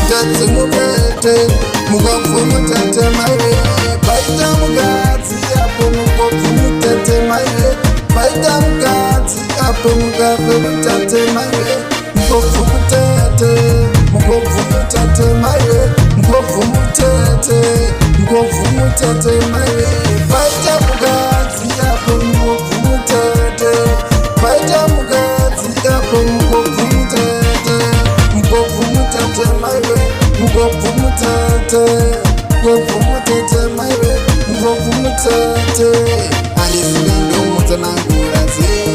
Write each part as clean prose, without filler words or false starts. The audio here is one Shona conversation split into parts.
mutetsi mubete mukobvu mutete maiwe paita mukadzi apo mukobvu mutete maiwe paita mukadzi apo mukabve mutete maiwe mukobvu mutete mukobvu mutete maiwe mukobvu mutete mukobvu mutete maiwe paita mukadzi apo mukobvu mutete paita mukadzi apo mukobvu mutete mukobvu mutete maiwe mukobvu mutete mukobvu mutete maiwe mukobvu mutete andisive ndomutsanangura sei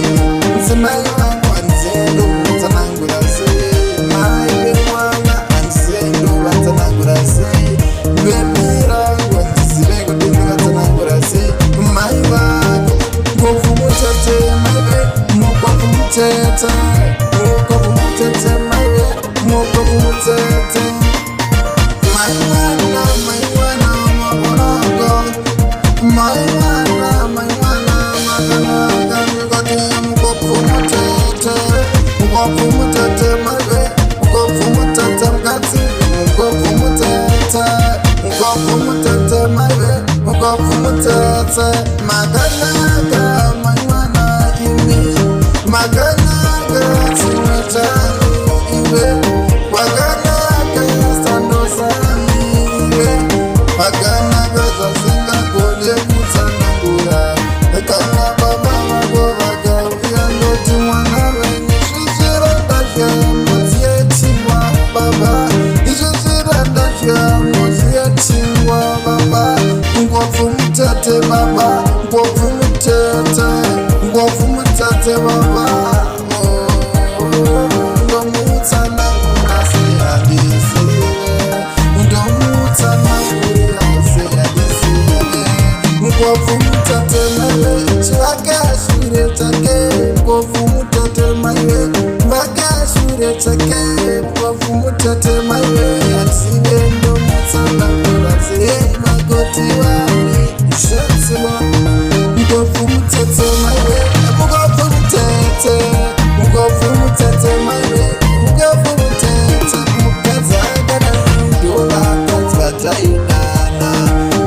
mudzimai wangu andisive ndomutsanangura sei maiwe mwana andisive ndovatsanangura sei vemirangu andisive kuti ndivatsanangura sei mai vangu mukobvu mutete maiwe mukobvu mutete mukobvu mutete maiwe mukobvu mutete mai wana makonoko mai wana makonoko ngoti mukobvu mutete mukobvu mutete maiwe mukobvu mutete mukadzi mukobvu mutete mukobvu mutete maiwe mukobvu mutete makanaka mai wana imi makanaka tsinotano iwe wakanaka sandosami iwe wakanaka zvasingagone kutsanangura kana baba vako vakauya ndoti mwana venyu zvezviranda zvamuziyetiwa baba izvo zviranda zvamuziyetiwa baba ngobvu mutete baba ngobvu mutete ngobvu mutete baba ndomutsanangura seyandisiwe ndomutsanangura seyandisiwe ngobvu mutete maiwe chivakashure chake ngobvu mutete maiwe vakashure chake ngobvu mutete maiwe andisive ndomutsanangura semakoti wami ishatsiwa ngobvu mutete maiwe mukobvu mutete mukobvu mutete maiwe mukobvu mutete mukadzi akada ndo vakadzi vataidana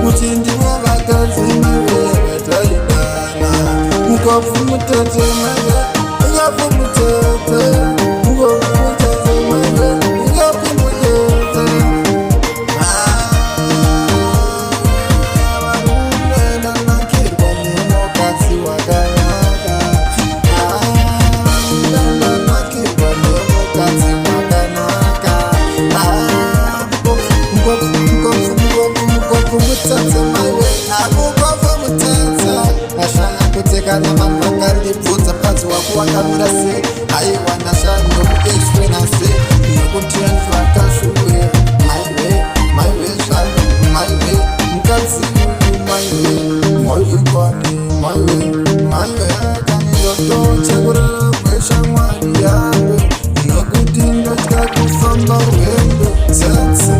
kuti ndivo vakadzi maiwe vataidana mukobvu mutete maiwe mukobvu mutete mukobvu mutete maiwe mukobvu mutete varume ndanakirwa nemukadzi wakanaka ndanakirwa nemukadzi wakanaka mukobvu mutete maiwe mukobvu mutete ashana kuti kana vanhu vakandibvunza mukadzi wako wakamira sei aiwa ndashandomueshwena sei nokuti vanhu vakashuwe maiwe maiwe zvano maiwe mukadzi uyu maiwe moikwani maiwe maiwe akandotochekurara kweshamwari yangu nokuti ndotya kufamba rwendo tsatsi